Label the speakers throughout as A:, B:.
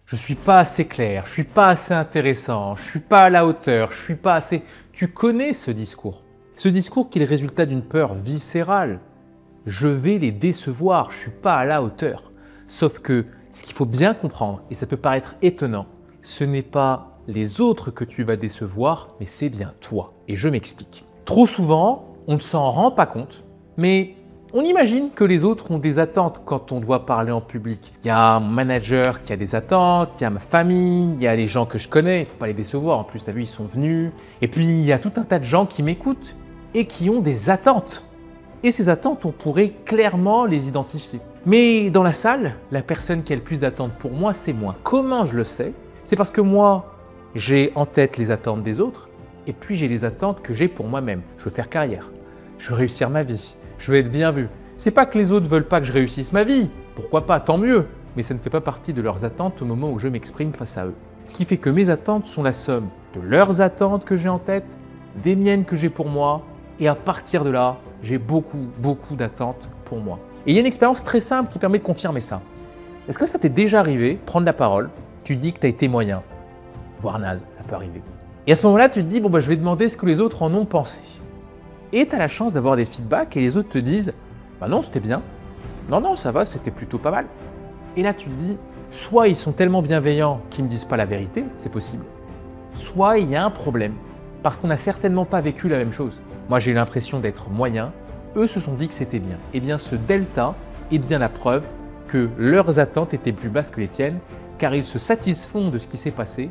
A: Je suis pas assez clair, je suis pas assez intéressant, je suis pas à la hauteur, je suis pas assez... Tu connais ce discours. Ce discours qui est le résultat d'une peur viscérale. Je vais les décevoir, je suis pas à la hauteur. Sauf que ce qu'il faut bien comprendre, et ça peut paraître étonnant, ce n'est pas les autres que tu vas décevoir, mais c'est bien toi. Et je m'explique. Trop souvent, on ne s'en rend pas compte, mais on imagine que les autres ont des attentes quand on doit parler en public. Il y a un manager qui a des attentes, il y a ma famille, il y a les gens que je connais, il ne faut pas les décevoir, en plus, tu as vu, ils sont venus. Et puis, il y a tout un tas de gens qui m'écoutent et qui ont des attentes. Et ces attentes, on pourrait clairement les identifier. Mais dans la salle, la personne qui a le plus d'attentes pour moi, c'est moi. Comment je le sais? C'est parce que moi, j'ai en tête les attentes des autres et puis j'ai les attentes que j'ai pour moi-même. Je veux faire carrière, je veux réussir ma vie, je veux être bien vu. C'est pas que les autres veulent pas que je réussisse ma vie, pourquoi pas, tant mieux, mais ça ne fait pas partie de leurs attentes au moment où je m'exprime face à eux. Ce qui fait que mes attentes sont la somme de leurs attentes que j'ai en tête, des miennes que j'ai pour moi, et à partir de là, j'ai beaucoup d'attentes pour moi. Et il y a une expérience très simple qui permet de confirmer ça. Est-ce que ça t'est déjà arrivé, prendre la parole, tu te dis que tu as été moyen, voire naze, ça peut arriver. Et à ce moment-là, tu te dis, bon, je vais demander ce que les autres en ont pensé. Et tu as la chance d'avoir des feedbacks et les autres te disent, bah non, c'était bien. Non, ça va, c'était plutôt pas mal. Et là, tu te dis, soit ils sont tellement bienveillants qu'ils ne me disent pas la vérité, c'est possible. Soit il y a un problème, parce qu'on n'a certainement pas vécu la même chose. Moi, j'ai eu l'impression d'être moyen, eux se sont dit que c'était bien. Et bien, ce delta est bien la preuve que leurs attentes étaient plus basses que les tiennes, car ils se satisfont de ce qui s'est passé,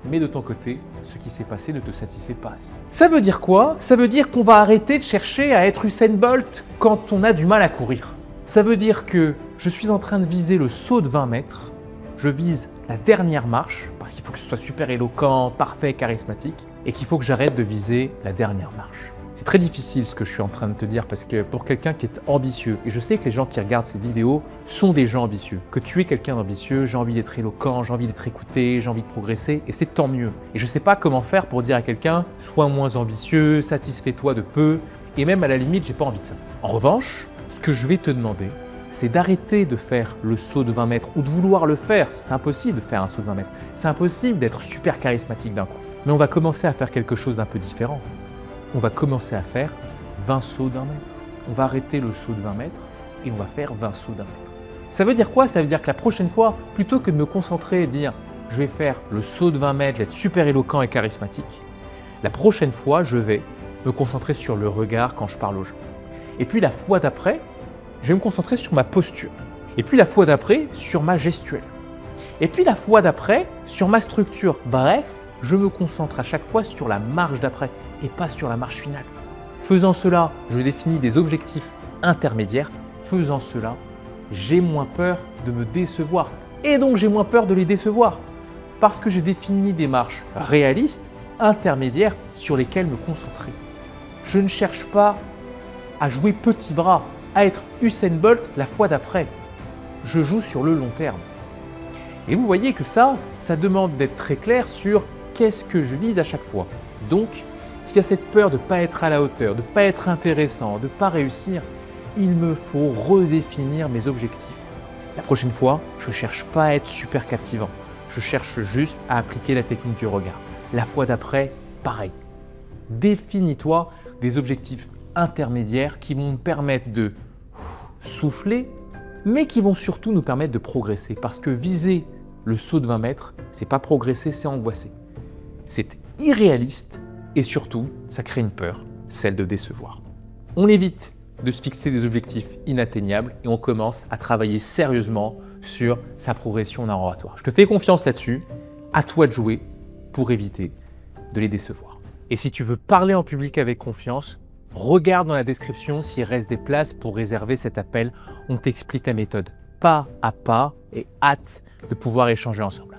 A: mais de ton côté, ce qui s'est passé ne te satisfait pas assez. Ça veut dire quoi? Ça veut dire qu'on va arrêter de chercher à être Usain Bolt quand on a du mal à courir. Ça veut dire que je suis en train de viser le saut de 20 mètres, je vise la dernière marche, parce qu'il faut que ce soit super éloquent, parfait, charismatique, et qu'il faut que j'arrête de viser la dernière marche. C'est très difficile ce que je suis en train de te dire parce que pour quelqu'un qui est ambitieux, et je sais que les gens qui regardent ces vidéos sont des gens ambitieux, que tu es quelqu'un d'ambitieux, j'ai envie d'être éloquent, j'ai envie d'être écouté, j'ai envie de progresser, et c'est tant mieux. Et je ne sais pas comment faire pour dire à quelqu'un, sois moins ambitieux, satisfais-toi de peu, et même à la limite, j'ai pas envie de ça. En revanche, ce que je vais te demander, c'est d'arrêter de faire le saut de 20 mètres ou de vouloir le faire. C'est impossible de faire un saut de 20 mètres. C'est impossible d'être super charismatique d'un coup. Mais on va commencer à faire quelque chose d'un peu différent. On va commencer à faire 20 sauts d'1 mètre. On va arrêter le saut de 20 mètres et on va faire 20 sauts d'1 mètre. Ça veut dire quoi? Ça veut dire que la prochaine fois, plutôt que de me concentrer et de dire je vais faire le saut de 20 mètres, je vais être super éloquent et charismatique, la prochaine fois, je vais me concentrer sur le regard quand je parle aux gens. Et puis la fois d'après, je vais me concentrer sur ma posture. Et puis la fois d'après, sur ma gestuelle. Et puis la fois d'après, sur ma structure. Bref, je me concentre à chaque fois sur la marche d'après et pas sur la marche finale. Faisant cela, je définis des objectifs intermédiaires. Faisant cela, j'ai moins peur de me décevoir. Et donc j'ai moins peur de les décevoir. Parce que j'ai défini des marches réalistes, intermédiaires, sur lesquelles me concentrer. Je ne cherche pas à jouer petit bras, à être Usain Bolt la fois d'après. Je joue sur le long terme. Et vous voyez que ça demande d'être très clair sur qu'est-ce que je vise à chaque fois. Donc, s'il y a cette peur de ne pas être à la hauteur, de ne pas être intéressant, de ne pas réussir, il me faut redéfinir mes objectifs. La prochaine fois, je ne cherche pas à être super captivant. Je cherche juste à appliquer la technique du regard. La fois d'après, pareil. Définis-toi des objectifs intermédiaires qui vont me permettre de souffler, mais qui vont surtout nous permettre de progresser. Parce que viser le saut de 20 mètres, c'est pas progresser, c'est angoisser. C'est irréaliste et surtout, ça crée une peur, celle de décevoir. On évite de se fixer des objectifs inatteignables et on commence à travailler sérieusement sur sa progression en oratoire. Je te fais confiance là-dessus, à toi de jouer pour éviter de les décevoir. Et si tu veux parler en public avec confiance, regarde dans la description s'il reste des places pour réserver cet appel. On t'explique la méthode pas à pas et hâte de pouvoir échanger ensemble.